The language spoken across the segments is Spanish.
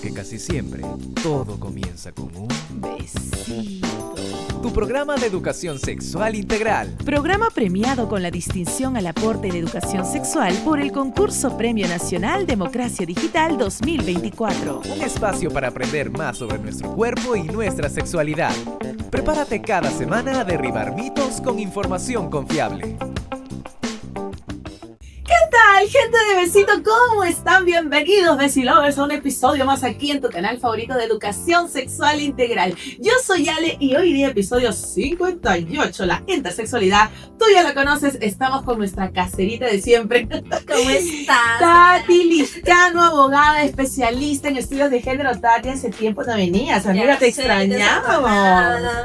porque casi siempre todo comienza con un besito. Tu programa de educación sexual integral. Programa premiado con la distinción al aporte en educación sexual por el concurso Premio Nacional Democracia Digital 2024. Un espacio para aprender más sobre nuestro cuerpo y nuestra sexualidad. Prepárate cada semana a derribar mitos con información confiable. ¿Qué tal, gente de Besito? ¿Cómo están? Bienvenidos, Besilovers, a un episodio más aquí en tu canal favorito de educación sexual integral. Yo soy Ale y hoy día episodio 58, la intersexualidad. Tú ya la conoces, estamos con nuestra caserita de siempre. ¿Cómo estás? Tati Liscano, abogada, especialista en estudios de género. Tati, hace tiempo no venías, amiga, te extrañamos.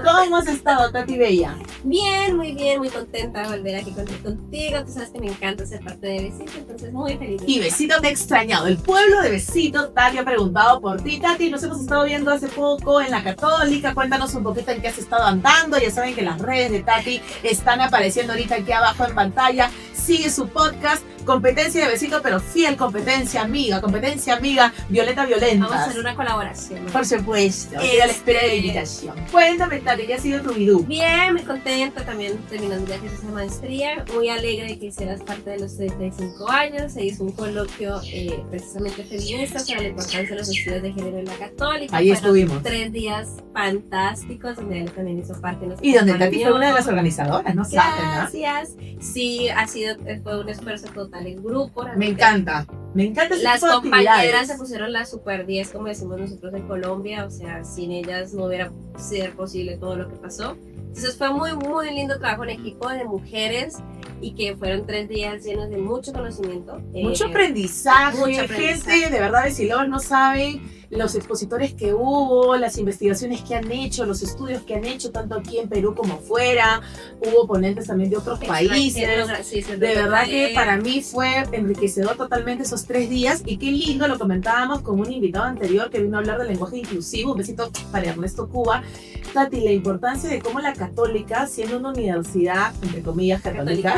¿Cómo has estado, Tati Bella? Bien, muy contenta de volver aquí contigo. Tú sabes que me encanta ser parte de Besito, entonces muy feliz. Y Besito te ha extrañado. El pueblo de Besito, Tati ha preguntado por ti. Tati, nos hemos estado viendo hace poco en la Católica. Cuéntanos un poquito en qué has estado andando. Ya saben que las redes de Tati están apareciendo ahorita aquí abajo en pantalla. Sigue su podcast, Competencia de Besito, pero fiel competencia amiga, Violeta Violenta. Vamos a hacer una colaboración. Por supuesto, estoy a la espera de la invitación. Cuéntame, Tati, ¿qué ha sido tu vidú? Bien, muy contenta también terminando ya esa maestría. Muy alegre de que hicieras parte de los 35 años. Se hizo un coloquio precisamente feminista sobre la importancia de los estudios de género en la Católica. Ahí estuvimos. 3 días fantásticos donde él también hizo parte. Y donde Tati fue una de las organizadoras, ¿no? Gracias. Sí, fue un esfuerzo total en grupo. Me encanta ese Las tipo de compañeras actividades. se pusieron las super 10, como decimos nosotros en Colombia, o sea, sin ellas no hubiera sido posible todo lo que pasó. Entonces fue muy lindo trabajo en equipo de mujeres y que fueron 3 días llenos de mucho conocimiento. Mucho aprendizaje, mucho aprendizaje. Gente, de verdad, Besilovers no saben los expositores que hubo, las investigaciones que han hecho, los estudios que han hecho, tanto aquí en Perú como fuera. Hubo ponentes también de otros países. De verdad que para mí fue enriquecedor totalmente esos 3 días y qué lindo, lo comentábamos con un invitado anterior que vino a hablar del lenguaje inclusivo. Un besito para Ernesto Cuba. Tati, la importancia de cómo la Católica, siendo una universidad, entre comillas, católica,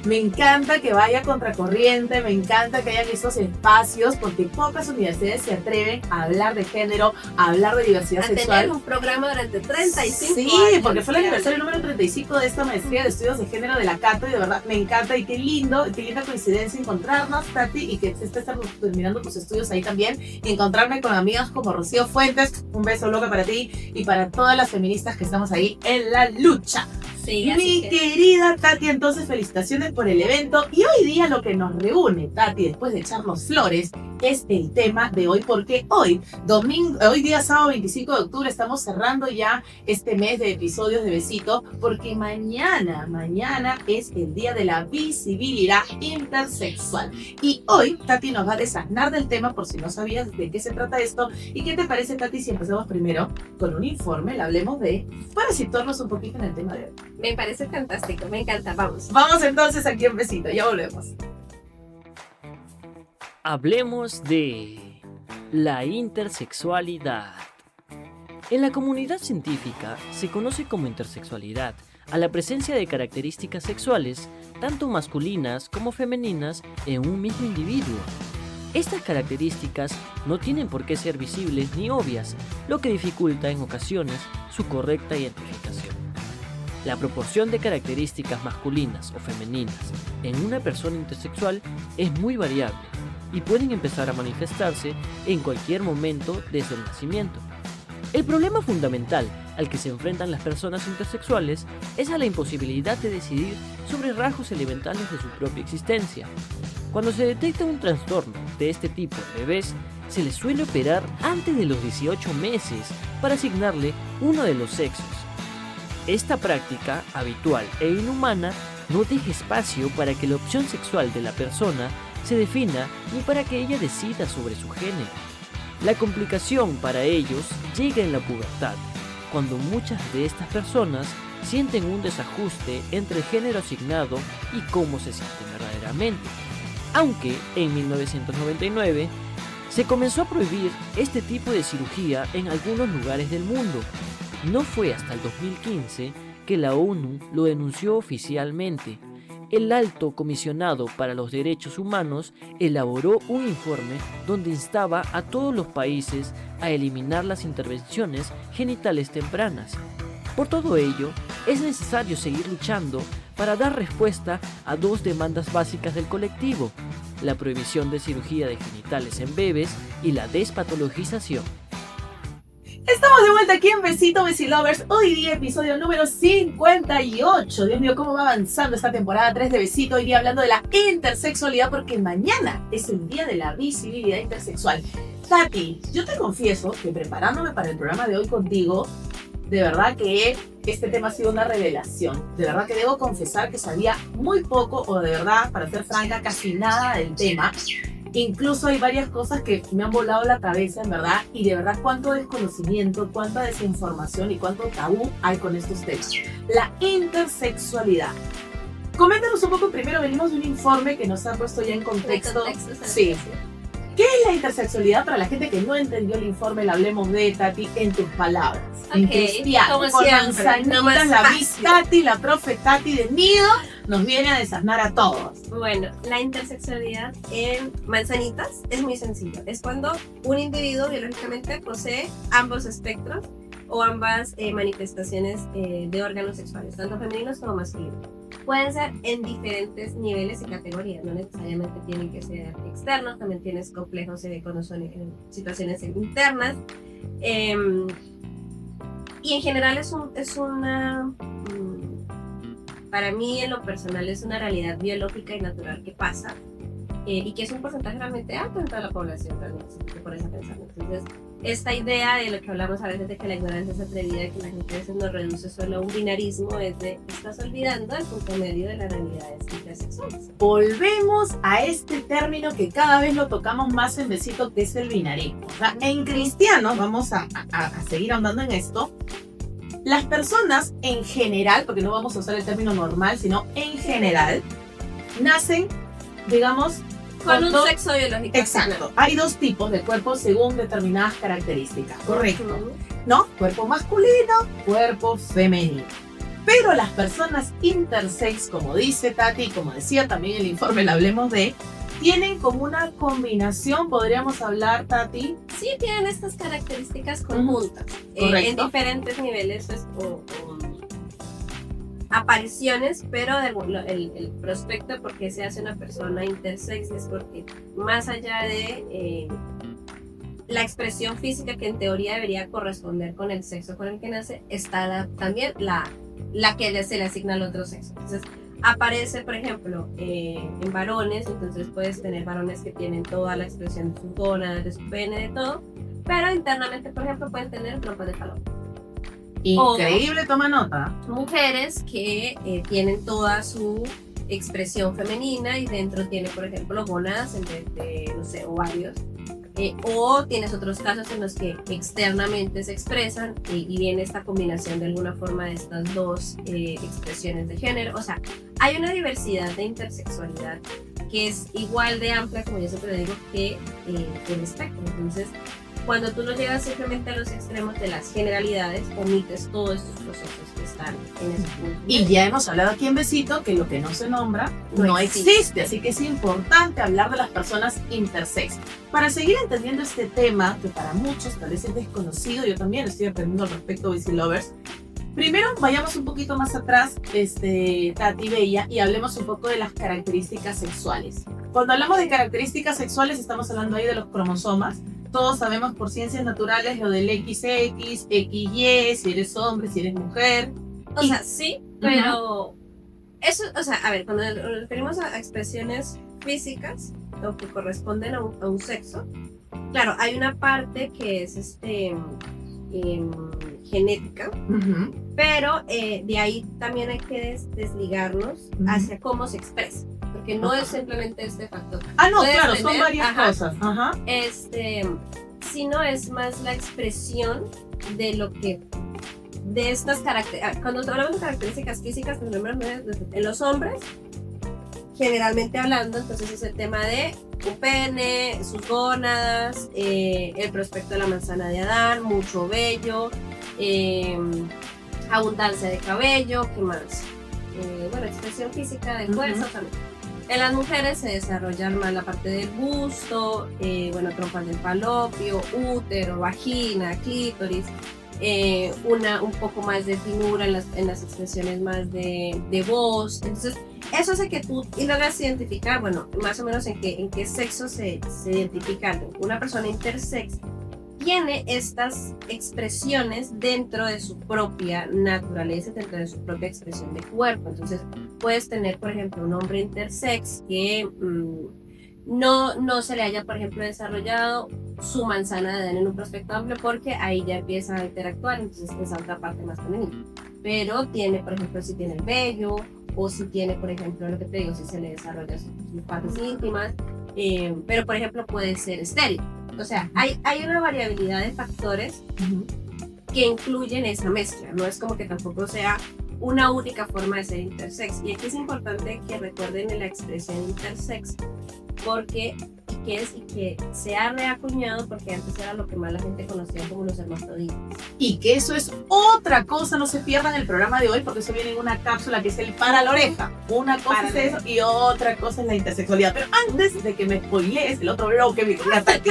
me encanta que vaya contracorriente, me encanta que hayan estos espacios, porque pocas universidades se atreven a hablar de género, a hablar de diversidad sexual. Tener un programa durante 35 sí, años. porque fue el aniversario número 35 de esta maestría de estudios de género de la Cato y de verdad me encanta y qué linda coincidencia encontrarnos, Tati, y que estés terminando tus estudios ahí también y encontrarme con amigas como Rocío Fuentes. Un beso loca para ti y para todas las feministas que estamos ahí en la lucha. Sí, Mi querida Tati, entonces felicitaciones por el evento y hoy día lo que nos reúne, Tati, después de echarnos flores, es el tema de hoy, porque hoy día sábado 25 de octubre estamos cerrando ya este mes de episodios de Besito, porque mañana es el día de la visibilidad intersexual y hoy Tati nos va a desasnar del tema por si no sabías de qué se trata esto. ¿Y qué te parece, Tati, si empezamos primero con un informe, le hablemos para situarnos un poquito en el tema de hoy? Me parece fantástico, me encanta, vamos. Vamos entonces aquí en Besito, ya volvemos. Hablemos de la intersexualidad. En la comunidad científica se conoce como intersexualidad a la presencia de características sexuales, tanto masculinas como femeninas, en un mismo individuo. Estas características no tienen por qué ser visibles ni obvias, lo que dificulta en ocasiones su correcta identificación. La proporción de características masculinas o femeninas en una persona intersexual es muy variable y pueden empezar a manifestarse en cualquier momento desde el nacimiento. El problema fundamental al que se enfrentan las personas intersexuales es a la imposibilidad de decidir sobre rasgos elementales de su propia existencia. Cuando se detecta un trastorno de este tipo en bebés, se les suele operar antes de los 18 meses para asignarle uno de los sexos. Esta práctica, habitual e inhumana, no deja espacio para que la opción sexual de la persona se defina ni para que ella decida sobre su género. La complicación para ellos llega en la pubertad, cuando muchas de estas personas sienten un desajuste entre el género asignado y cómo se sienten verdaderamente. Aunque en 1999 se comenzó a prohibir este tipo de cirugía en algunos lugares del mundo, no fue hasta el 2015 que la ONU lo denunció oficialmente el Alto Comisionado para los Derechos Humanos elaboró un informe donde instaba a todos los países a eliminar las intervenciones genitales tempranas. Por todo ello, es necesario seguir luchando para dar respuesta a dos demandas básicas del colectivo: la prohibición de cirugía de genitales en bebés y la despatologización. Estamos de vuelta aquí en Besito Besilovers. Hoy día episodio número 58. Dios mío, cómo va avanzando esta temporada 3 de Besito. Hoy día hablando de la intersexualidad, porque mañana es el día de la visibilidad intersexual. Tati, yo te confieso que preparándome para el programa de hoy contigo, de verdad que este tema ha sido una revelación. De verdad que debo confesar que sabía muy poco, o de verdad, para ser franca, casi nada del tema. Incluso hay varias cosas que me han volado la cabeza, en verdad, y de verdad cuánto desconocimiento, cuánta desinformación y cuánto tabú hay con estos temas. La intersexualidad. Coméntanos un poco primero, venimos de un informe que nos ha puesto ya en contexto. Sí. ¿Qué es la intersexualidad para la gente que no entendió el informe? La hablemos de Tati en tus palabras. Okay, en cristiano, como con siempre, manzanitas, la Miss Tati, la profe Tati de Nido, nos viene a desasnar a todos. Bueno, la intersexualidad en manzanitas es muy sencillo. Es cuando un individuo biológicamente posee ambos espectros o ambas manifestaciones de órganos sexuales, tanto femeninos como masculinos. Pueden ser en diferentes niveles y categorías, no necesariamente tienen que ser externos, también tienes complejos cuando son situaciones internas. Y en general es una, para mí en lo personal es una realidad biológica y natural que pasa y que es un porcentaje realmente alto en toda la población también, si te pones a pensar. Entonces, esta idea de lo que hablamos a veces de que la ignorancia es atrevida, que la gente a veces nos reduce solo a un binarismo, es de estás olvidando el punto medio de las realidades intersexuales. Volvemos a este término que cada vez lo tocamos más en Besito, que es el binarismo. O sea, en cristianos, vamos a seguir ahondando en esto, las personas en general, porque no vamos a usar el término normal, sino en general, nacen, digamos, con un sexo biológico. Exacto. Hay dos tipos de cuerpos según determinadas características. Correcto. ¿No? Cuerpo masculino, cuerpo femenino. Pero las personas intersex, como dice Tati, como decía también el informe, la hablemos de, tienen como una combinación, podríamos hablar, Tati. Sí, tienen estas características conjuntas. En diferentes niveles pues, o apariciones, pero el prospecto por qué se hace una persona intersex es porque más allá de la expresión física que en teoría debería corresponder con el sexo con el que nace, está también la que se le asigna al otro sexo. Entonces aparece, por ejemplo, en varones, entonces puedes tener varones que tienen toda la expresión de sus gónadas, de su pene, de todo, pero internamente, por ejemplo, pueden tener trompas de falopio. Increíble, toma nota. Mujeres que tienen toda su expresión femenina y dentro tiene, por ejemplo, gónadas en vez de, no sé, ovarios. O tienes otros casos en los que externamente se expresan y viene esta combinación de alguna forma de estas dos expresiones de género. O sea, hay una diversidad de intersexualidad que es igual de amplia, como yo siempre digo, que el espectro. Entonces, cuando tú lo llevas simplemente a los extremos de las generalidades, omites todos estos procesos que están en ese punto. Y ya hemos hablado aquí en Besito que lo que no se nombra no existe. Así que es importante hablar de las personas intersex. Para seguir entendiendo este tema, que para muchos tal vez es desconocido, yo también estoy aprendiendo al respecto, Besilovers. Primero vayamos un poquito más atrás, Tati Bella, y hablemos un poco de las características sexuales. Cuando hablamos de características sexuales, estamos hablando ahí de los cromosomas. Todos sabemos por ciencias naturales lo del XX, XY, si eres hombre, si eres mujer. O sea, sí, pero eso, o sea, a ver, cuando nos referimos a expresiones físicas o que corresponden a un sexo, claro, hay una parte que es genética, pero de ahí también hay que desligarnos hacia cómo se expresa. Porque no es simplemente este factor. No, claro, son varias cosas. Sino es más la expresión de lo que, de estas características. Cuando hablamos de características físicas, en los hombres, generalmente hablando, entonces es el tema de un pene, sus gónadas, el prospecto de la manzana de Adán, mucho vello, abundancia de cabello, ¿qué más? expresión física de fuerza también. En las mujeres se desarrolla más la parte del busto, trompas del falopio, útero, vagina, clítoris, un poco más de finura en las expresiones más de voz. Entonces, eso hace que tú logras identificar, más o menos en qué sexo se identifica. Una persona intersex tiene estas expresiones dentro de su propia naturaleza, dentro de su propia expresión de cuerpo. Entonces, puedes tener, por ejemplo, un hombre intersex que no se le haya, por ejemplo, desarrollado su manzana de Adán en un prospecto amplio, porque ahí ya empieza a interactuar, entonces es otra parte más femenina. Pero tiene, por ejemplo, si tiene el vello, o si tiene, por ejemplo, lo que te digo, si se le desarrolla sus partes íntimas, pero, por ejemplo, puede ser estéril. O sea, hay una variabilidad de factores que incluyen esa mezcla. No es como que tampoco sea una única forma de ser intersex. Y aquí es importante que recuerden la expresión intersex, porque que se ha reacuñado, porque antes era lo que más la gente conocía como los hermafroditas. Y que eso es otra cosa, no se pierdan el programa de hoy, porque eso viene en una cápsula que es el para la oreja. Una cosa es eso y otra cosa es la intersexualidad. Pero antes de que me spoilees el otro bloque, mi querida Tati,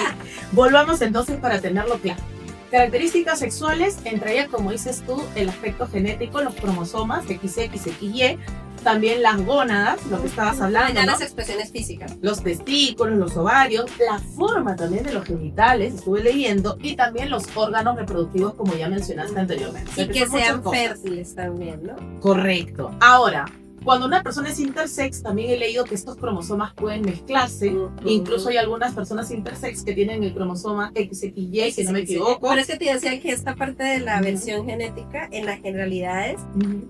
volvamos entonces para tenerlo claro. Características sexuales, entre ellas, como dices tú, el aspecto genético, los cromosomas, XX, XY, también las gónadas, lo que estabas hablando, ya, ¿no? las expresiones físicas. Los testículos, los ovarios, la forma también de los genitales, estuve leyendo, y también los órganos reproductivos, como ya mencionaste anteriormente. Y que sean fértiles también, ¿no? Correcto. Ahora, cuando una persona es intersex, también he leído que estos cromosomas pueden mezclarse. Incluso hay algunas personas intersex que tienen el cromosoma XY, si no me equivoco. Pero es que te decía que esta parte de la versión genética, en las generalidades,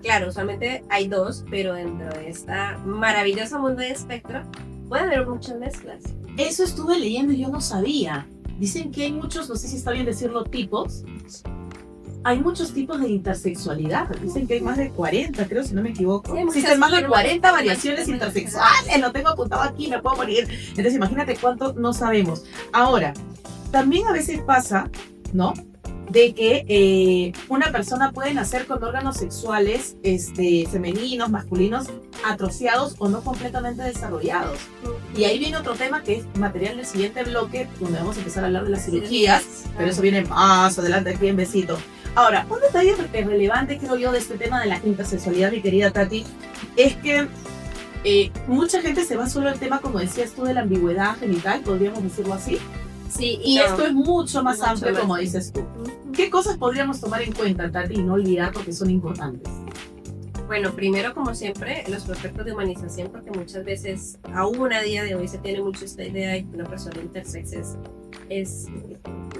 claro, usualmente hay dos, pero dentro de esta maravilloso mundo de espectro, puede haber muchas mezclas. Eso estuve leyendo y yo no sabía. Dicen que hay muchos, no sé si está bien decirlo, tipos. Hay muchos tipos de intersexualidad. Dicen que hay más de 40, creo, si no me equivoco. Sí, existen más de 40 variaciones intersexuales. Lo tengo apuntado aquí, me puedo morir. Entonces, imagínate cuánto no sabemos. Ahora, también a veces pasa, ¿no?, de que una persona puede nacer con órganos sexuales femeninos, masculinos, atrofiados o no completamente desarrollados. Y ahí viene otro tema que es material del siguiente bloque, donde vamos a empezar a hablar de las cirugías, pero eso viene más adelante aquí en Besito. Ahora, un detalle relevante, creo yo, de este tema de la intersexualidad, mi querida Tati, es que mucha gente se va solo al tema, como decías tú, de la ambigüedad genital, podríamos decirlo así. Sí, y esto es mucho más amplio, como dices tú. ¿Qué cosas podríamos tomar en cuenta, Tati, y no olvidar porque son importantes? Bueno, primero, como siempre, los prospectos de humanización, porque muchas veces, aún a día de hoy, se tiene mucho esta idea de que una persona intersex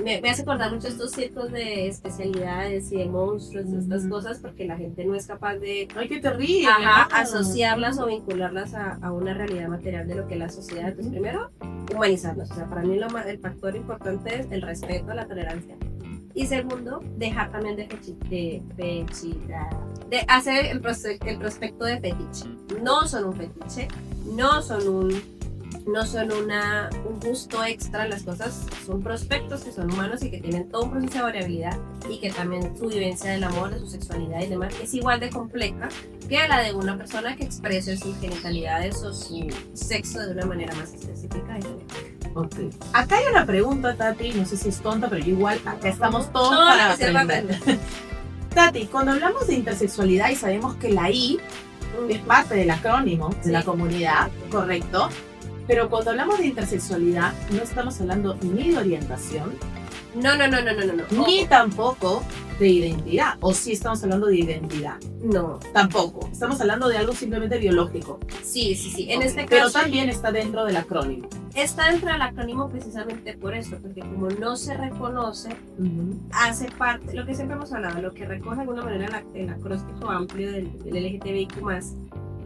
me hace acordar mucho estos circos de especialidades y de monstruos, estas cosas, porque la gente no es capaz de ¡ay, qué terrible! Asociarlas o vincularlas a una realidad material de lo que es la sociedad. Entonces, primero, humanizarlas. O sea, para mí el factor importante es el respeto, la tolerancia. Y segundo, dejar también de hacer el prospecto de fetiche. No son un fetiche, no son un gusto extra. Las cosas son prospectos que son humanos y que tienen todo un proceso de variabilidad, y que también su vivencia del amor, de su sexualidad y demás es igual de compleja que la de una persona que exprese sus genitalidades o su sexo de una manera más específica. Okay. Acá hay una pregunta, Tati, no sé si es tonta, pero igual acá estamos todos para aprender. Tati, cuando hablamos de intersexualidad y sabemos que la I es parte del acrónimo de la comunidad, ¿correcto? Pero cuando hablamos de intersexualidad no estamos hablando ni de orientación, no. Ni tampoco de identidad. ¿O sí estamos hablando de identidad? No. Tampoco. Estamos hablando de algo simplemente biológico. Sí. En este caso. Pero también está dentro del acrónimo. Está dentro del acrónimo precisamente por eso, porque como no se reconoce, hace parte, lo que siempre hemos hablado, lo que recoge de alguna manera el acróstico amplio del LGTBIQ+,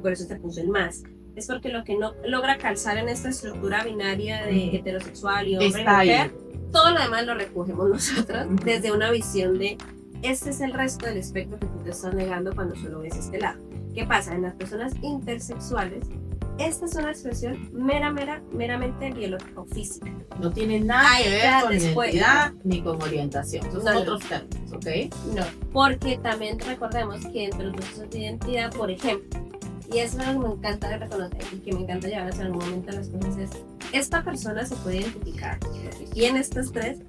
por eso se puso el más. Es porque lo que no logra calzar en esta estructura binaria de heterosexual y hombre y mujer, todo lo demás lo recogemos nosotros desde una visión de este es el resto del espectro que tú te estás negando cuando solo ves este lado. ¿Qué pasa? En las personas intersexuales, esta es una expresión meramente biológica o física. No tiene nada que ver con identidad ni con orientación. Son otros términos, ¿ok? No, porque también recordemos que dentro de los procesos de identidad, por ejemplo, y eso es lo que me encanta reconocer y que me encanta llevar hacia algún momento las cosas, es esta persona se puede identificar, y en este estrés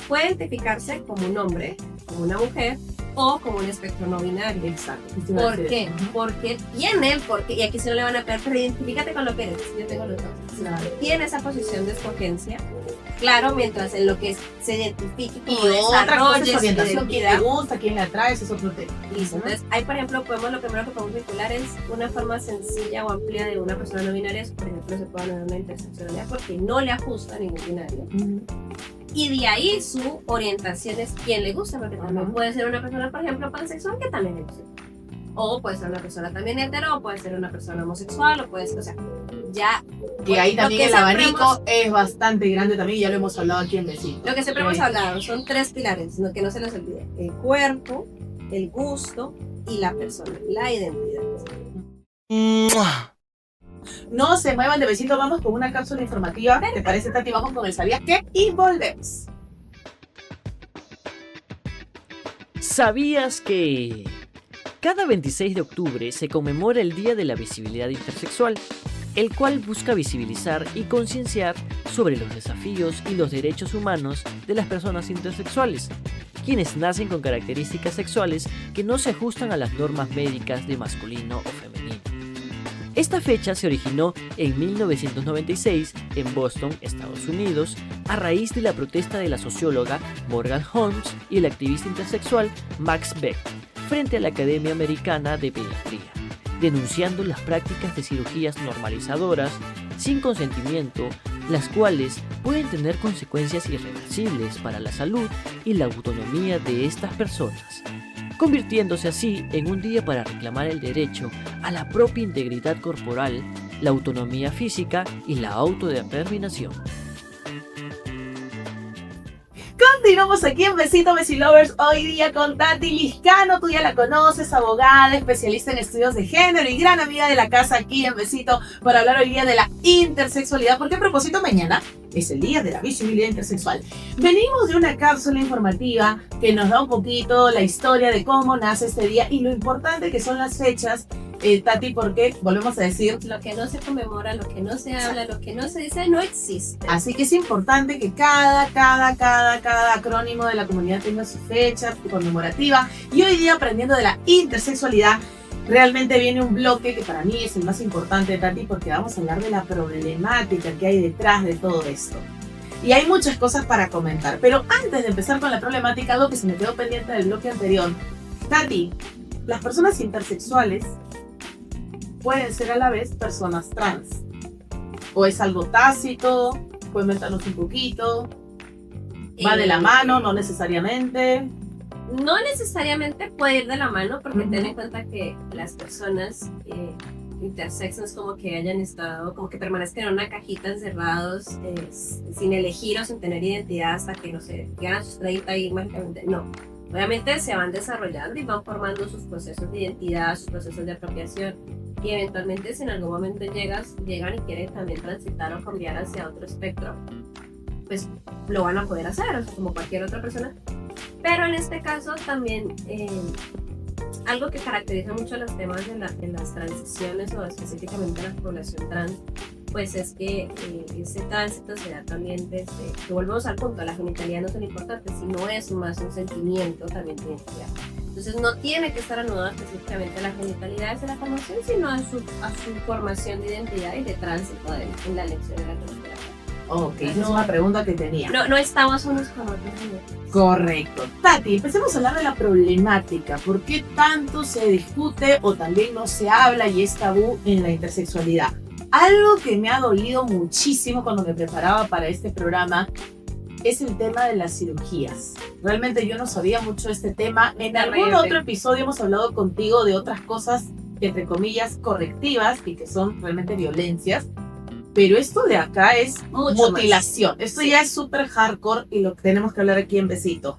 puede identificarse como un hombre, como una mujer o como un espectro no binario. Exacto. ¿Por qué? Porque tiene el porqué, y aquí sí no le van a pegar, pero identifícate con lo que eres. Yo tengo los dos. Claro. Tiene esa posición de escogencia, claro, mientras en lo que se identifique Y como otra cosa es desarrolle su orientación, quién le identidad. gusta, quién le atrae, eso es otro tema. Listo. Entonces, ahí, por ejemplo, lo primero que podemos vincular es una forma sencilla o amplia de una persona no binaria. Por ejemplo, se puede hablar de una interseccionalidad porque no le ajusta a ningún binario. Y de ahí su orientación es quién le gusta, porque también puede ser una persona, por ejemplo, pansexual que también le gusta. O puede ser una persona también hetero, o puede ser una persona homosexual, o puede ser, o sea, ya. Y ahí lo también que el siempre abanico es bastante grande también, ya lo hemos hablado aquí en Besito. Lo que siempre hemos hablado son 3 pilares, que no se les olvide: el cuerpo, el gusto y la persona, la identidad. No se muevan de Besito, vamos con una cápsula informativa. ¿Te parece, Tati? Vamos con el ¿sabías qué? Y volvemos. ¿Sabías que cada 26 de octubre se conmemora el Día de la Visibilidad Intersexual, el cual busca visibilizar y concienciar sobre los desafíos y los derechos humanos de las personas intersexuales, quienes nacen con características sexuales que no se ajustan a las normas médicas de masculino o femenino? Esta fecha se originó en 1996 en Boston, Estados Unidos, a raíz de la protesta de la socióloga Morgan Holmes y el activista intersexual Max Beck frente a la Academia Americana de Pediatría, denunciando las prácticas de cirugías normalizadoras sin consentimiento, las cuales pueden tener consecuencias irreversibles para la salud y la autonomía de estas personas, convirtiéndose así en un día para reclamar el derecho a la propia integridad corporal, la autonomía física y la autodeterminación. Continuamos aquí en Besito Besilovers, hoy día con Tati Liscano. Tú ya la conoces, abogada, especialista en estudios de género y gran amiga de la casa aquí en Besito, para hablar hoy día de la intersexualidad, porque a propósito mañana es el día de la visibilidad intersexual. Venimos de una cápsula informativa que nos da un poquito la historia de cómo nace este día y lo importante que son las fechas, Tati, porque volvemos a decir, lo que no se conmemora, lo que no se habla, lo que no se dice, no existe. Así que es importante que cada acrónimo de la comunidad tenga su fecha conmemorativa. Y hoy día, aprendiendo de la intersexualidad, realmente viene un bloque que para mí es el más importante, Tati, porque vamos a hablar de la problemática que hay detrás de todo esto. Y hay muchas cosas para comentar, pero antes de empezar con la problemática, algo que se me quedó pendiente del bloque anterior. Tati, las personas intersexuales pueden ser a la vez personas trans. ¿O es algo tácito? Cuéntanos un poquito. ¿Va de la mano? ¿No necesariamente? No necesariamente puede ir de la mano, porque ten en cuenta que las personas intersexos es como que hayan estado, como que permanezcan en una cajita encerrados, sin elegir o sin tener identidad hasta que, no sé, llegan a sus 30 y mágicamente, no. Obviamente se van desarrollando y van formando sus procesos de identidad, sus procesos de apropiación, y eventualmente si en algún momento llegan y quieren también transitar o cambiar hacia otro espectro, pues lo van a poder hacer, o sea, como cualquier otra persona. Pero en este caso también algo que caracteriza mucho los temas de las transiciones o específicamente la población trans, pues es que ese tránsito se da también desde, que volvemos al punto, la genitalidad no es lo importante, sino es más un sentimiento también de identidad. Entonces no tiene que estar anudado específicamente a la genitalidad desde la formación, sino a su formación de identidad y de tránsito en la elección de la genitalidad. Ok, esa es una pregunta que tenía. No estamos unos con otros. Correcto. Tati, empecemos a hablar de la problemática. ¿Por qué tanto se discute o también no se habla y es tabú en la intersexualidad? Algo que me ha dolido muchísimo cuando me preparaba para este programa es el tema de las cirugías. Realmente yo no sabía mucho de este tema. En algún otro episodio hemos hablado contigo de otras cosas, entre comillas, correctivas y que son realmente violencias. Pero esto de acá es mucho mutilación. Más. Esto ya es súper hardcore y lo que tenemos que hablar aquí en Besito.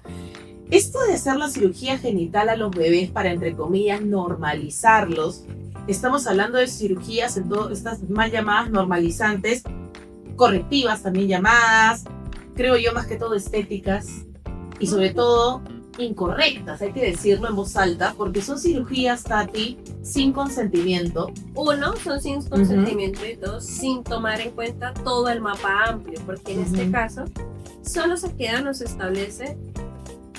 Esto de hacer la cirugía genital a los bebés para, entre comillas, normalizarlos. Estamos hablando de cirugías en todas estas mal llamadas normalizantes, correctivas también llamadas, creo yo más que todo estéticas y sobre todo incorrectas, hay que decirlo en voz alta, porque son cirugías, Tati, sin consentimiento. Uno, son sin consentimiento, y dos, sin tomar en cuenta todo el mapa amplio, porque en este caso solo se queda, nos establece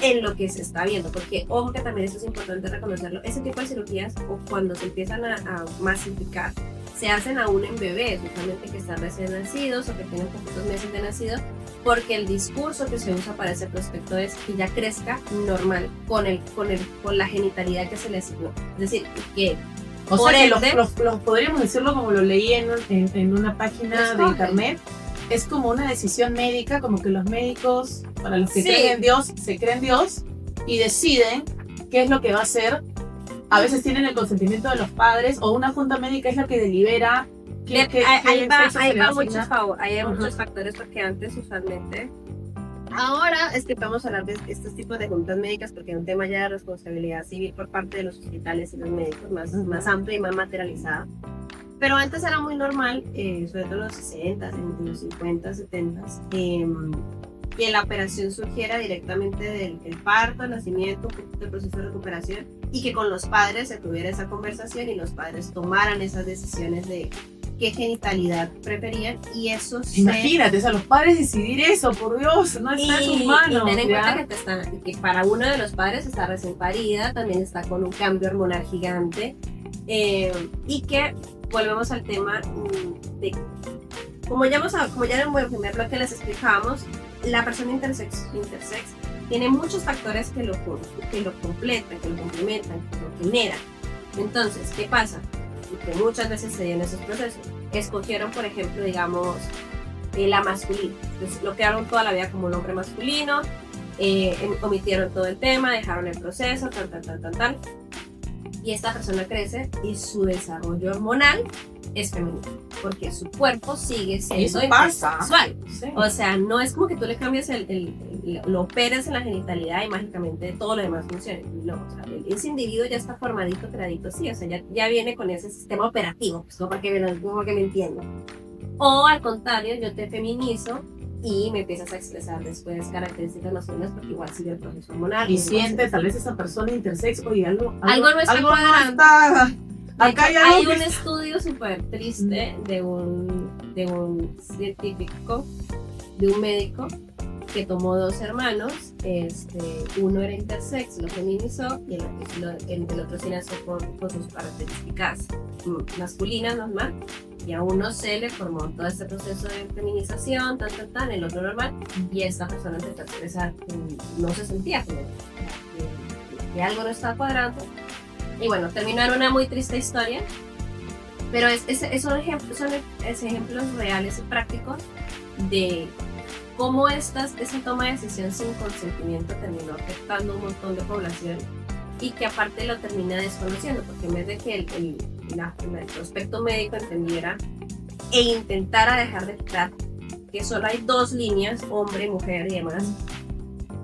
en lo que se está viendo, porque ojo que también eso es importante reconocerlo, ese tipo de cirugías, o cuando se empiezan a masificar, se hacen aún en bebés, usualmente que están recién nacidos o que tienen poquitos meses de nacido, porque el discurso que se usa para ese prospecto es que ya crezca normal con la genitalidad que se le asignó. Es decir, que o sea que los podríamos decirlo como lo leí en una página de internet, es como una decisión médica, como que los médicos, para los que creen en Dios, se creen en Dios y deciden qué es lo que va a hacer. A veces tienen el consentimiento de los padres, o una junta médica es la que delibera. Ahí va muchos factores, porque antes usualmente, ahora es que podemos hablar de estos tipos de juntas médicas porque es un tema ya de responsabilidad civil por parte de los hospitales y los médicos más amplio y más materializado. Pero antes era muy normal, sobre todo en los 60, en los 50, 70, que la operación surgiera directamente del parto, el nacimiento, un poquito del proceso de recuperación, y que con los padres se tuviera esa conversación y los padres tomaran esas decisiones de qué genitalidad preferían, y eso Imagínate, o sea, los padres decidir eso, por Dios, no está en sus manos. Y ten en cuenta que para uno de los padres está recién parida, también está con un cambio hormonal gigante, y que volvemos al tema de, como ya en el primer bloque les explicábamos, la persona intersex tiene muchos factores que lo completan, que lo complementan, que lo generan. Entonces, ¿qué pasa? Que muchas veces se dieron esos procesos. Escogieron, por ejemplo, digamos, la masculina. Entonces, lo crearon toda la vida como un hombre masculino, omitieron todo el tema, dejaron el proceso, tal. Y esta persona crece y su desarrollo hormonal es femenino, porque su cuerpo sigue siendo intersexual. Sí. O sea, no es como que tú le cambias lo operes en la genitalidad y mágicamente todo lo demás funciona. No, o sea, ese individuo ya está formadito, creadito, sí, o sea, ya viene con ese sistema operativo, pues, no para que me entiendan. O al contrario, yo te feminizo y me empiezas a expresar después características masculinas, porque igual sigue el proceso hormonal. Y siente tal vez esa persona intersex, oye, algo no está cuadrando. Acá hay un estudio súper triste de un científico, de un médico, que tomó dos hermanos, uno era intersex, lo feminizó, y el otro sí nació con sus características masculinas normal, y a uno se le formó todo este proceso de feminización, el otro normal, y esta persona empezó a expresar que no se sentía como que algo no estaba cuadrando, y bueno, terminó en una muy triste historia, pero son ejemplos reales y prácticos de cómo esa toma de decisión sin consentimiento terminó afectando un montón de población, y que aparte lo termina desconociendo, porque en vez de que el prospecto médico entendiera e intentara dejar de quitar que solo hay dos líneas, hombre, mujer y demás,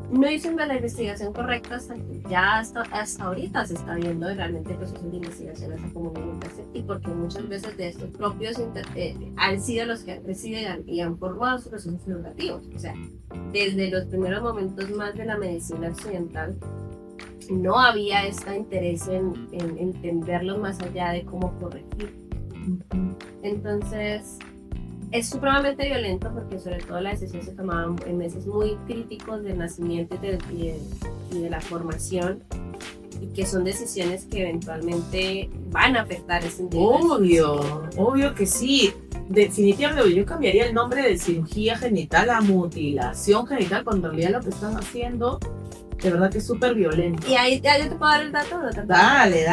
no hizo la investigación correcta hasta que ya hasta ahorita se está viendo realmente el proceso de investigación a esa comunidad intersex, y porque muchas veces de estos propios han sido los que residen y han formado sus procesos educativos. O sea, desde los primeros momentos más de la medicina occidental no había este interés en entenderlos más allá de cómo corregir. Entonces es supremamente violento, porque sobre todo la decisión se tomaba en meses muy críticos del nacimiento y de la formación, y que son decisiones que eventualmente van a afectar ese individuo. Obvio que sí. Definitivamente yo cambiaría el nombre de cirugía genital a mutilación genital, cuando en realidad lo que están haciendo de verdad que es súper violento. Y ahí yo te puedo dar el dato, ¿no? Dale.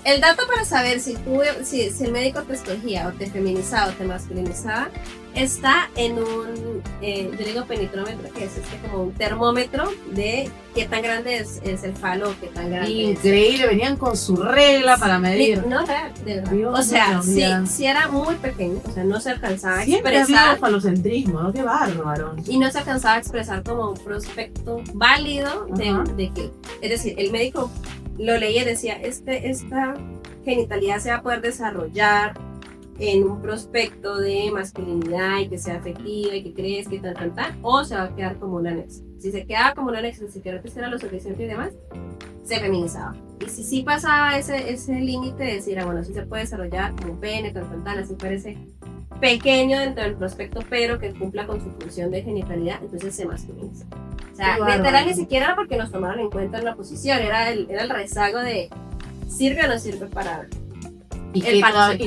El dato para saber si el médico te escogía o te feminizaba o te masculinizaba está en un, yo digo penitrómetro, que es como un termómetro de qué tan grande es el falo, qué tan grande Increíble, venían con su regla para medir. No, de verdad. O sea, sí era muy pequeño, o sea, no se alcanzaba a expresar. Siempre había falocentrismo, ¿no? Qué bárbaro. Y no se alcanzaba a expresar como un prospecto válido de que, es decir, el médico lo leía y decía, esta genitalidad se va a poder desarrollar en un prospecto de masculinidad y que sea afectiva y que crezca y tal, o se va a quedar como un anexo. Si se quedaba como un anexo, si quedaba que era lo suficiente y demás, se feminizaba. Y si sí pasaba ese límite de decir, bueno, sí se puede desarrollar como pene, tal, así parece pequeño dentro del prospecto, pero que cumpla con su función de genitalidad, entonces se masculiniza. O sea, literal ni siquiera era porque nos tomaron en cuenta en la posición, era el rezago de ¿sirve o no sirve para y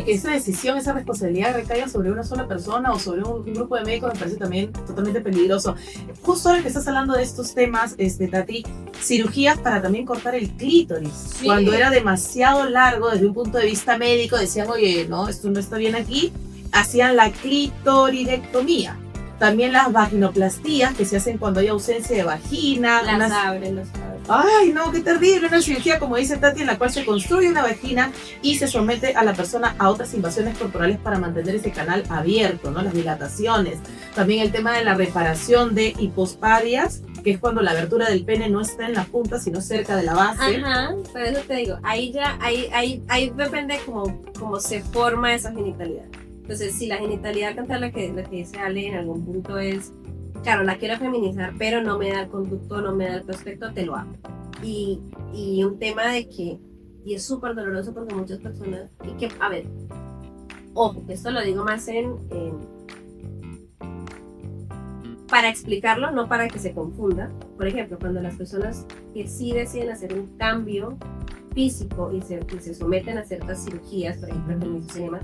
que esa decisión, esa responsabilidad recaiga sobre una sola persona o sobre un grupo de médicos me parece también totalmente peligroso. Justo ahora que estás hablando de estos temas, Tati, cirugías para también cortar el clítoris. Sí. Cuando era demasiado largo desde un punto de vista médico, decían, oye, no, esto no está bien aquí, hacían la clitoridectomía. También las vaginoplastías que se hacen cuando hay ausencia de vagina. Las abren. Ay, no, qué terrible. Una cirugía, como dice Tati, en la cual se construye una vagina y se somete a la persona a otras invasiones corporales para mantener ese canal abierto, ¿no? Las dilataciones. También el tema de la reparación de hipospadias, que es cuando la abertura del pene no está en la punta, sino cerca de la base. Ajá, por eso te digo, ahí depende cómo se forma esa genitalidad. Entonces, si la genitalidad cantar la que dice Ale en algún punto es, claro, la quiero feminizar, pero no me da el conducto, no me da el prospecto, te lo hago. Y un tema de que, y es súper doloroso porque muchas personas, y que, a ver, ojo, esto lo digo más para explicarlo, no para que se confunda. Por ejemplo, cuando las personas que sí deciden hacer un cambio físico y se someten a ciertas cirugías, por ejemplo, feminicidio,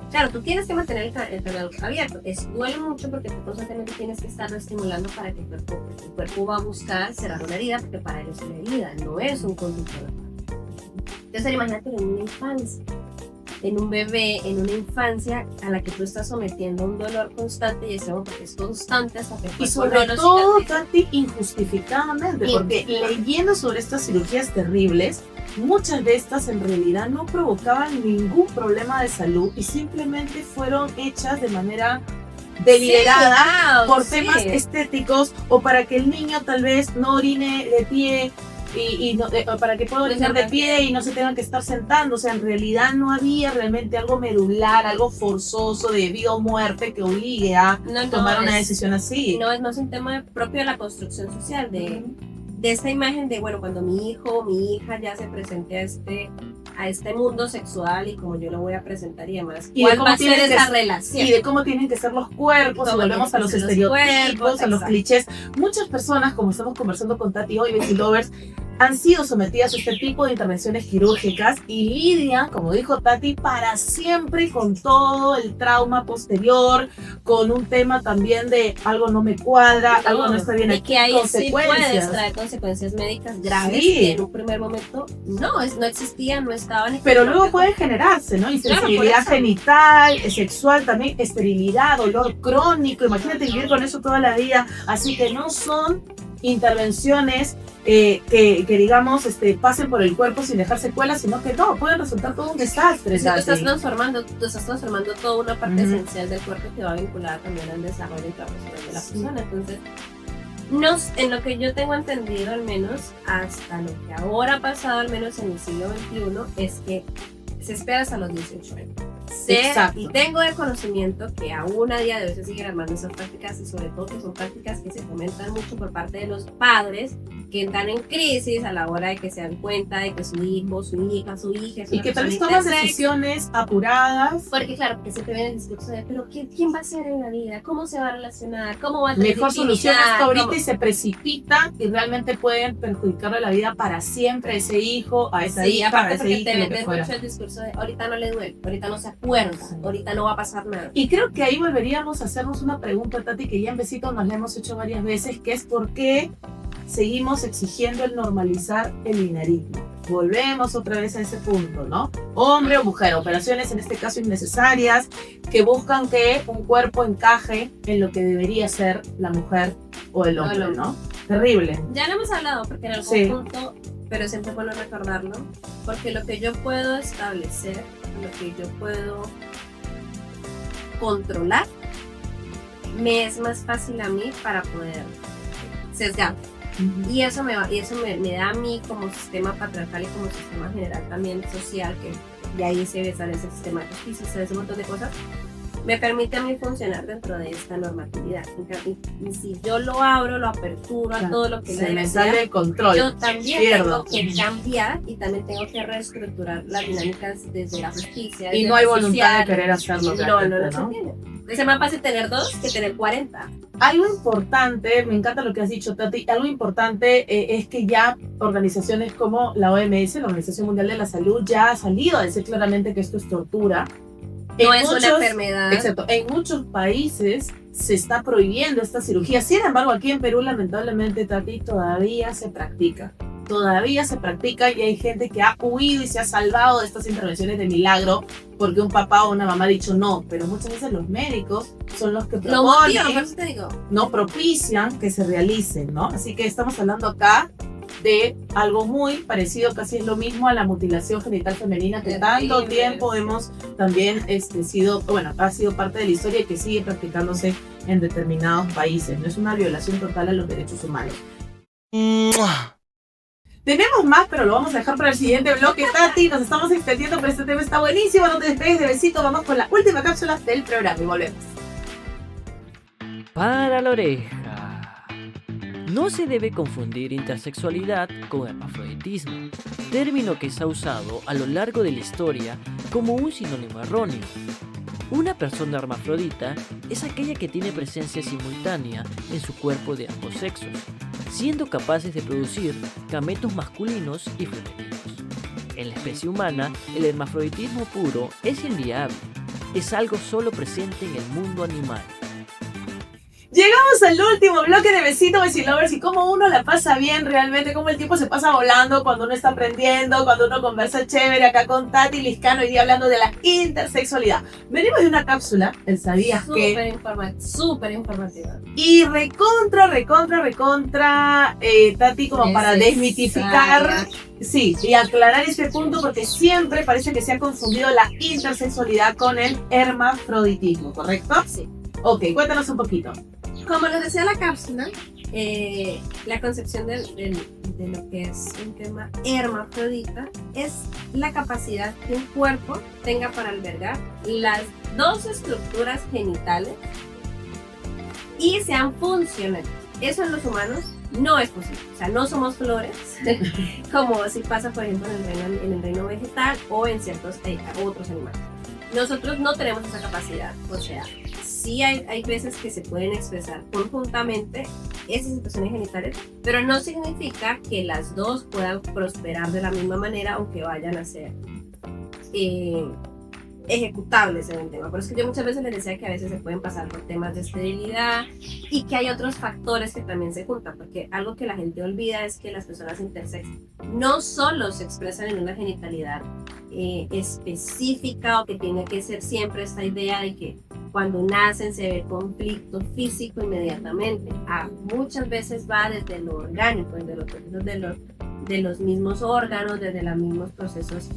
claro, tú tienes que mantener el canal abierto. Duele mucho porque tú constantemente tienes que estarlo estimulando para que el cuerpo va a buscar cerrar una herida, porque para ello es una herida, no es un conducto normal. Entonces, imagínate en una infancia, en un bebé, en una infancia a la que tú estás sometiendo a un dolor constante y ese porque es constante hasta que el cuerpo y sobre todo, Tati, injustificadamente, porque leyendo sobre estas cirugías terribles, muchas de estas en realidad no provocaban ningún problema de salud y simplemente fueron hechas de manera deliberada por temas estéticos o para que el niño tal vez no orine de pie y no, para que pueda orinar de pie y no se tengan que estar sentando. O sea, en realidad no había realmente algo medular, algo forzoso de vida o muerte que obligue a tomar una decisión así. No es un tema propio de la construcción social, de esta imagen de, bueno, cuando mi hijo o mi hija ya se presente a este mundo sexual y como yo lo voy a presentar y demás, ¿cuál va a ser esa relación? Y de cómo tienen que ser los cuerpos, y volvemos a los estereotipos, a los clichés. Muchas personas, como estamos conversando con Tati hoy, Betty Lovers, han sido sometidas a este tipo de intervenciones quirúrgicas y lidian, como dijo Tati, para siempre con todo el trauma posterior, con un tema también de algo no me cuadra, algo no está bien aquí, que ahí sí puedes traer consecuencias médicas graves que en un primer momento no existían, no estaban. Pero luego pueden generarse, ¿no? Insensibilidad genital, sexual también, esterilidad, dolor crónico, imagínate vivir con eso toda la vida, así que no son intervenciones que digamos pasen por el cuerpo sin dejar secuelas, sino que no, pueden resultar todo un desastre. Tú estás transformando toda una parte esencial del cuerpo que va vinculada también al desarrollo intrapersonal de la persona. Entonces, en lo que yo tengo entendido, al menos hasta lo que ahora ha pasado, al menos en el siglo XXI, es que se espera hasta los 18 años. Y tengo de conocimiento que aún a día de hoy se siguen armando esas prácticas y sobre todo que son prácticas que se comentan mucho por parte de los padres que entran en crisis a la hora de que se dan cuenta de que su hijo, su hija es y que tal vez toman decisiones apuradas. Porque claro, que siempre viene el discurso de pero ¿quién va a ser en la vida? ¿Cómo se va a relacionar? ¿Cómo va a tener mejor solución hasta ahorita? Y se precipitan y realmente pueden perjudicarle la vida para siempre a ese hijo, a esa hija, aparte a ese porque hijo, te venden mucho el discurso de ahorita no le duele, ahorita no se acuerda, ahorita no va a pasar nada. Y creo que ahí volveríamos a hacernos una pregunta, Tati, que ya en Besitos nos la hemos hecho varias veces, que es ¿por qué seguimos exigiendo el normalizar el binarismo? Volvemos otra vez a ese punto, ¿no? Hombre o mujer, operaciones en este caso innecesarias, que buscan que un cuerpo encaje en lo que debería ser la mujer o el hombre, ¿no? Terrible. Ya lo hemos hablado, porque en algún punto, pero siempre es bueno recordarlo, porque lo que yo puedo establecer, lo que yo puedo controlar, me es más fácil a mí para poder sesgar. Y eso me da a mí como sistema patriarcal y como sistema general también social, que y ahí se establece el sistema de justicia, se establece un montón de cosas, me permite a mí funcionar dentro de esta normatividad. Y si yo lo abro, lo aperturo a todo lo que se me sale el control. yo también tengo que cambiar y también tengo que reestructurar las dinámicas desde la justicia. Y no hay voluntad de querer hacerlo. No se tiene. Es más fácil tener 2 que tener 40. Algo importante, me encanta lo que has dicho, Tati, algo importante es que ya organizaciones como la OMS, la Organización Mundial de la Salud, ya ha salido a decir claramente que esto es tortura. No es una enfermedad. Exacto. En muchos países se está prohibiendo esta cirugía. Sin embargo, aquí en Perú, lamentablemente, Tati, todavía se practica. Todavía se practica y hay gente que ha huido y se ha salvado de estas intervenciones de milagro porque un papá o una mamá ha dicho no. Pero muchas veces los médicos son los que no propician que se realicen, ¿no? Así que estamos hablando acá de algo muy parecido, casi es lo mismo a la mutilación genital femenina que tanto tiempo hemos también ha sido parte de la historia y que sigue practicándose en determinados países. No es una violación total a los derechos humanos. Tenemos más, pero lo vamos a dejar para el siguiente bloque, Tati. Nos estamos extendiendo, pero este tema está buenísimo. No te despegues de besito. Vamos con la última cápsula del programa y volvemos. Para la oreja. No se debe confundir intersexualidad con hermafroditismo, término que se ha usado a lo largo de la historia como un sinónimo erróneo. Una persona hermafrodita es aquella que tiene presencia simultánea en su cuerpo de ambos sexos, siendo capaces de producir gametos masculinos y femeninos. En la especie humana, el hermafroditismo puro es inviable, es algo solo presente en el mundo animal. Llegamos al último bloque de Besito Besilovers y cómo uno la pasa bien realmente, cómo el tiempo se pasa volando cuando uno está aprendiendo, cuando uno conversa chévere acá con Tati Lizcano hoy día hablando de la intersexualidad. Venimos de una cápsula, el sabías que... Súper informativa. Y recontra, Tati, como para desmitificar... Sí, y aclarar este punto porque siempre parece que se ha confundido la intersexualidad con el hermafroditismo, ¿correcto? Sí. Ok, cuéntanos un poquito. Como les decía la cápsula, la concepción de lo que es un tema hermafrodita es la capacidad que un cuerpo tenga para albergar las dos estructuras genitales y sean funcionales. Eso en los humanos no es posible. O sea, no somos flores, como si pasa, por ejemplo, en el reino vegetal o en ciertos otros animales. Nosotros no tenemos esa capacidad, o sea, sí hay veces que se pueden expresar conjuntamente esas situaciones genitales, pero no significa que las dos puedan prosperar de la misma manera o que vayan a ser ejecutables en el tema. Por eso que yo muchas veces les decía que a veces se pueden pasar por temas de esterilidad y que hay otros factores que también se juntan, porque algo que la gente olvida es que las personas intersex no solo se expresan en una genitalidad específica o que tiene que ser siempre esta idea de que cuando nacen se ve conflicto físico inmediatamente. Muchas veces va desde lo orgánico, desde los procesos de los mismos órganos, desde los mismos procesos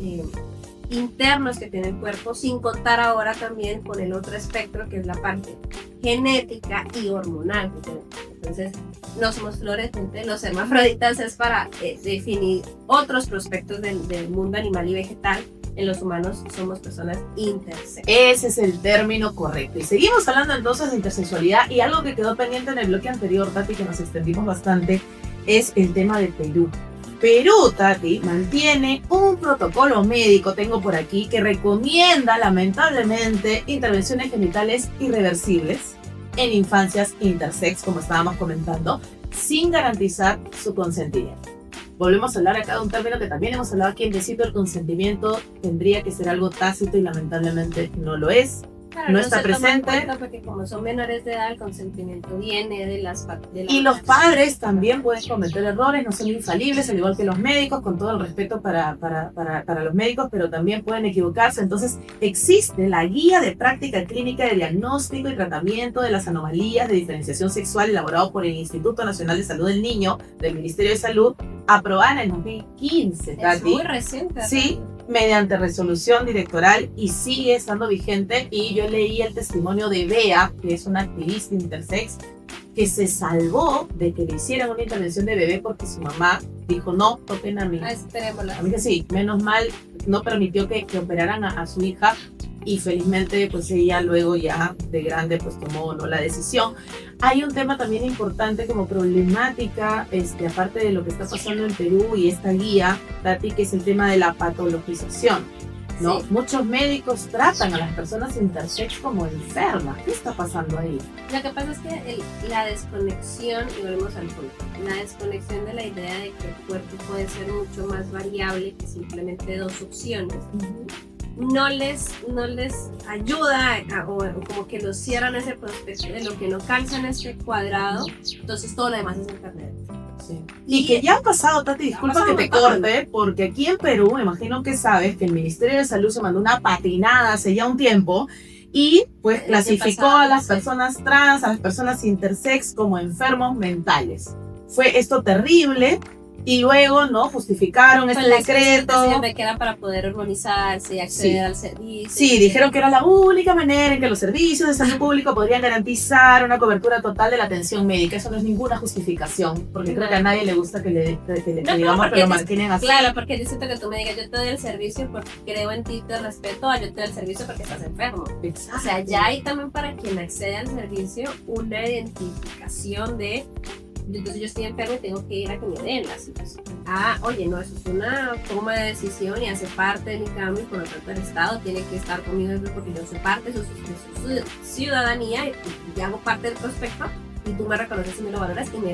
internos que tiene el cuerpo, sin contar ahora también con el otro espectro que es la parte genética y hormonal. Entonces, no somos flores, gente. Los hermafroditas es para definir otros prospectos del mundo animal y vegetal. En los humanos somos personas intersex. Ese es el término correcto. Y seguimos hablando entonces de intersexualidad y algo que quedó pendiente en el bloque anterior, Tati, que nos extendimos bastante, es el tema de Perú. Perú, Tati, mantiene un protocolo médico, tengo por aquí, que recomienda lamentablemente intervenciones genitales irreversibles en infancias intersex, como estábamos comentando, sin garantizar su consentimiento. Volvemos a hablar acá de un término que también hemos hablado aquí en Besito. El consentimiento tendría que ser algo tácito y lamentablemente no lo es. Claro, no está presente. Porque como son menores de edad, el consentimiento viene de las y los padres también pueden cometer errores, no son infalibles, al igual que los médicos, con todo el respeto para los médicos, pero también pueden equivocarse. Entonces, existe la Guía de Práctica Clínica de Diagnóstico y Tratamiento de las Anomalías de Diferenciación Sexual, elaborado por el Instituto Nacional de Salud del Niño, del Ministerio de Salud, aprobada en el 2015, Tati. Es muy reciente. Sí, mediante resolución directoral y sigue estando vigente. Y yo leí el testimonio de Bea, que es una activista intersex, que se salvó de que le hicieran una intervención de bebé porque su mamá dijo, no, toquen a mí. Esperémosla. A mí que sí, menos mal, no permitió que operaran a su hija y felizmente pues ella luego ya de grande pues tomó, ¿no?, la decisión. Hay un tema también importante como problemática, aparte de lo que está pasando en Perú y esta guía, Tati, que es el tema de la patologización, ¿no? Sí. Muchos médicos tratan a las personas intersex como enfermas. ¿Qué está pasando ahí? Lo que pasa es que la desconexión, y volvemos al punto, la desconexión de la idea de que el cuerpo puede ser mucho más variable que simplemente dos opciones, no les ayuda o como que los cierran ese prospecto de lo que no calza en este cuadrado, entonces todo lo demás es enfermedad. Sí. Y que ya ha pasado, Tati, disculpa que te corte, porque aquí en Perú, me imagino que sabes que el Ministerio de Salud se mandó una patinada hace ya un tiempo y pues clasificó a las personas trans, a las personas intersex como enfermos mentales. Fue esto terrible. Y luego, ¿no?, justificaron este decreto. Que era para poder organizarse y acceder al servicio. Sí, dijeron que era la única manera en que los servicios de salud público podrían garantizar una cobertura total de la atención médica. Eso no es ninguna justificación, porque creo que a nadie le gusta que le digamos que lo mantienen así. Claro, porque yo siento que tú me digas, yo te doy el servicio porque creo en ti, te respeto, yo te doy el servicio porque estás enfermo. Exacto. O sea, ya hay también para quien accede al servicio una identificación de... Entonces yo estoy enfermo y tengo que ir a que me den la situación. Oye, no, eso es una toma de decisión y hace parte de mi cambio y por lo tanto el Estado tiene que estar conmigo porque yo soy parte de su ciudadanía y hago parte del prospecto y tú me reconoces y me lo valoras y me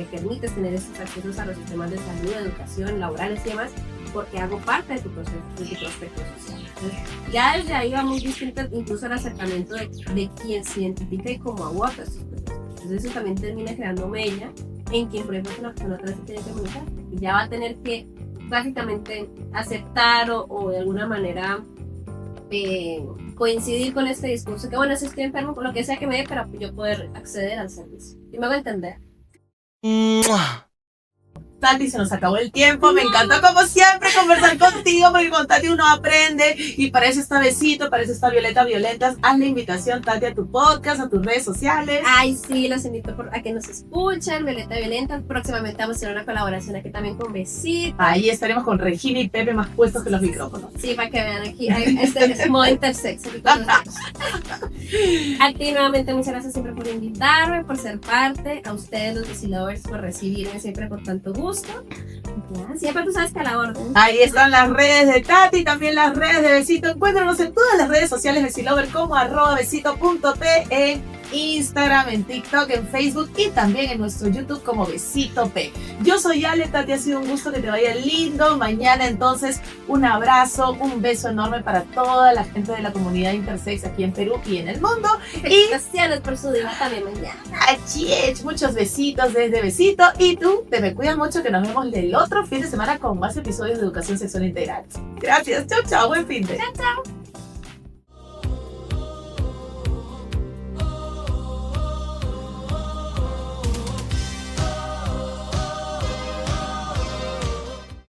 permites tener esos accesos a los sistemas de salud, educación, laborales y demás porque hago parte de tu prospecto social. Entonces, ya desde ahí va muy distinto incluso el acercamiento de quien se identifica y cómo aborda estos procesos. Entonces eso también termina creando mella en quien, por ejemplo, una persona trans se tiene que comunicar. Y ya va a tener que básicamente aceptar o de alguna manera coincidir con este discurso. Que bueno, si estoy enfermo, con lo que sea que me dé, para yo poder acceder al servicio. Y me hago entender. Tati, se nos acabó el tiempo, me encantó como siempre conversar contigo, porque con Tati uno aprende y para eso está Besito, para eso está Violetas. Haz la invitación, Tati, a tu podcast, a tus redes sociales. Ay, sí, los invito a que nos escuchen, Violetas. Próximamente vamos a hacer una colaboración aquí también con Besito. Ahí estaremos con Regina y Pepe más puestos que los micrófonos. Sí, para que vean aquí, este es modo intersex. Aquí nuevamente muchas gracias siempre por invitarme, por ser parte, a ustedes los Besilovers por recibirme siempre con tanto gusto. Ya, siempre tú sabes que a la orden. Ahí están las redes de Tati, también las redes de Besito. Encuéntranos en todas las redes sociales Besilover como @besito.p en Instagram, en TikTok, en Facebook y también en nuestro YouTube como Besito P. Yo soy Ale, Tati, ha sido un gusto, que te vaya lindo. Mañana entonces un abrazo, un beso enorme para toda la gente de la comunidad intersex aquí en Perú y en el mundo. Felicitaciones por su día también mañana. Así es, muchos besitos desde Besito y tú te me cuidas mucho, que nos vemos el otro fin de semana con más episodios de Educación Sexual Integral. Gracias, chao, buen fin de. Chao.